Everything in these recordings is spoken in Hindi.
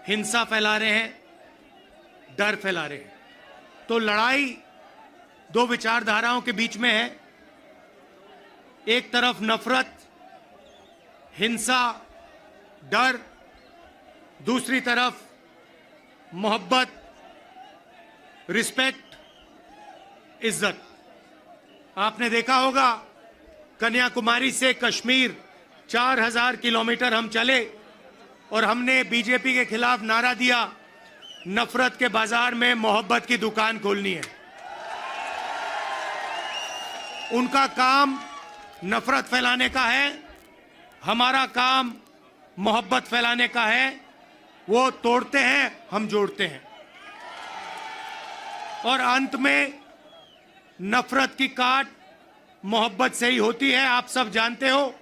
हिंसा फैला रहे हैं, डर फैला रहे हैं। तो लड़ाई दो विचारधाराओं के बीच में है। एक तरफ नफरत, हिंसा, डर, दूसरी तरफ मोहब्बत, रिस्पेक्ट, इज्जत। आपने देखा होगा कन्याकुमारी से कश्मीर 4000 किलोमीटर हम चले और हमने बीजेपी के खिलाफ नारा दिया, नफरत के बाजार में मोहब्बत की दुकान खोलनी है। उनका काम नफरत फैलाने का है, हमारा काम मोहब्बत फैलाने का है। वो तोड़ते हैं, हम जोड़ते हैं। और अंत में नफरत की काट मोहब्बत से ही होती है। आप सब जानते हो,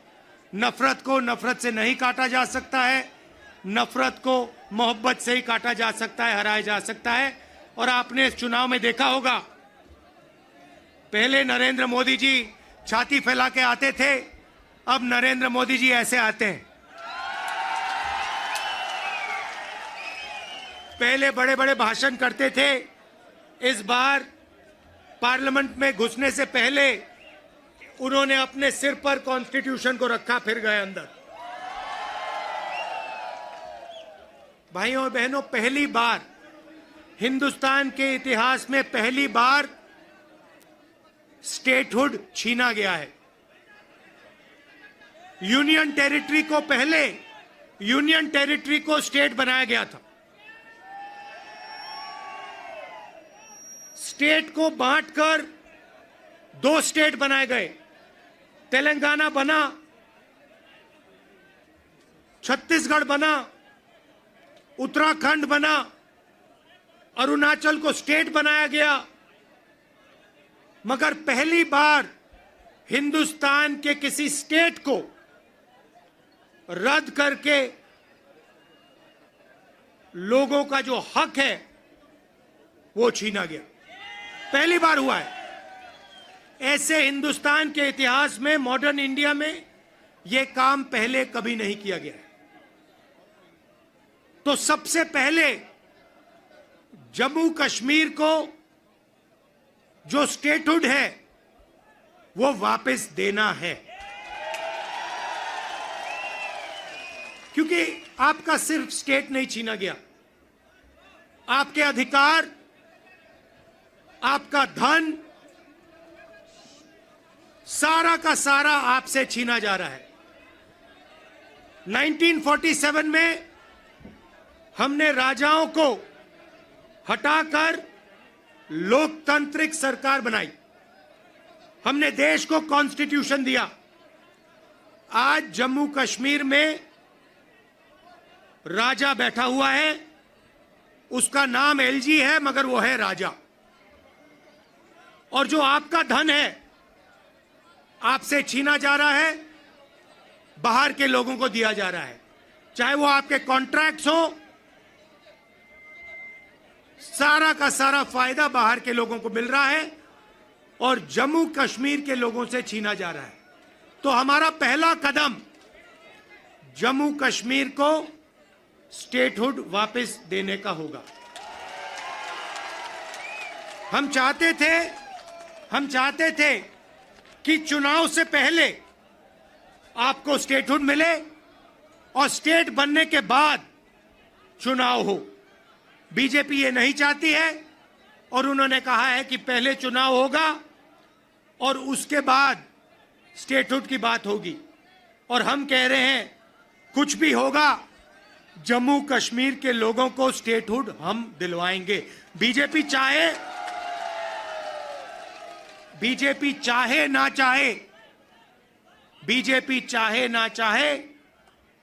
नफरत को नफरत से नहीं काटा जा सकता है, नफरत को मोहब्बत से ही काटा जा सकता है, हराया जा सकता है। और आपने इस चुनाव में देखा होगा, पहले नरेंद्र मोदी जी छाती फैला के आते थे, अब नरेंद्र मोदी जी ऐसे आते हैं। पहले बड़े बड़े भाषण करते थे, इस बार पार्लियामेंट में घुसने से पहले उन्होंने अपने सिर पर कॉन्स्टिट्यूशन को रखा, फिर गए अंदर। भाइयों और बहनों, पहली बार हिंदुस्तान के इतिहास में पहली बार स्टेटहुड छीना गया है। यूनियन टेरिटरी को पहले यूनियन टेरिटरी को स्टेट बनाया गया था। स्टेट को बांटकर 2 स्टेट बनाए गए। तेलंगाना बना, छत्तीसगढ़ बना, उत्तराखंड बना, अरुणाचल को स्टेट बनाया गया। मगर पहली बार हिंदुस्तान के किसी स्टेट को रद्द करके लोगों का जो हक है वो छीना गया। पहली बार हुआ है। ऐसे हिंदुस्तान के इतिहास में, मॉडर्न इंडिया में यह काम पहले कभी नहीं किया गया है। तो सबसे पहले जम्मू कश्मीर को जो स्टेटहुड है वो वापस देना है, क्योंकि आपका सिर्फ स्टेट नहीं छीना गया, आपके अधिकार, आपका धन, सारा का सारा आपसे छीना जा रहा है। 1947 में हमने राजाओं को हटाकर लोकतांत्रिक सरकार बनाई, हमने देश को कॉन्स्टिट्यूशन दिया। आज जम्मू कश्मीर में राजा बैठा हुआ है, उसका नाम एलजी है, मगर वो है राजा। और जो आपका धन है आपसे छीना जा रहा है, बाहर के लोगों को दिया जा रहा है, चाहे वो आपके कॉन्ट्रैक्ट्स हो, सारा का सारा फायदा बाहर के लोगों को मिल रहा है और जम्मू कश्मीर के लोगों से छीना जा रहा है। तो हमारा पहला कदम जम्मू कश्मीर को स्टेटहुड वापस देने का होगा। हम चाहते थे कि चुनाव से पहले आपको स्टेटहुड मिले और स्टेट बनने के बाद चुनाव हो। बीजेपी ये नहीं चाहती है और उन्होंने कहा है कि पहले चुनाव होगा और उसके बाद स्टेटहुड की बात होगी। और हम कह रहे हैं कुछ भी होगा, जम्मू कश्मीर के लोगों को स्टेटहुड हम दिलवाएंगे। बीजेपी चाहे ना चाहे,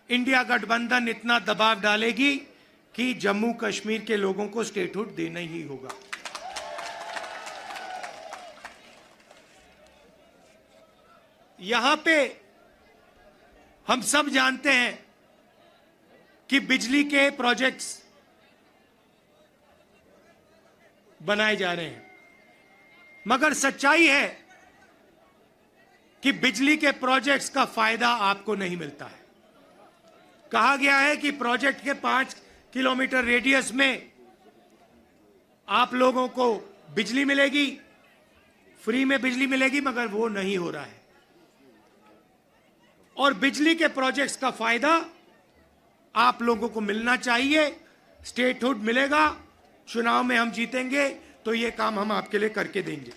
इंडिया गठबंधन इतना दबाव डालेगी कि जम्मू कश्मीर के लोगों को स्टेटहुड देना ही होगा। यहां पे हम सब जानते हैं कि बिजली के प्रोजेक्ट्स बनाए जा रहे हैं, मगर सच्चाई है कि बिजली के प्रोजेक्ट्स का फायदा आपको नहीं मिलता है। कहा गया है कि प्रोजेक्ट के किलोमीटर रेडियस में आप लोगों को बिजली मिलेगी, फ्री में बिजली मिलेगी, मगर वो नहीं हो रहा है। और बिजली के प्रोजेक्ट्स का फायदा आप लोगों को मिलना चाहिए। स्टेटहुड मिलेगा, चुनाव में हम जीतेंगे तो ये काम हम आपके लिए करके देंगे।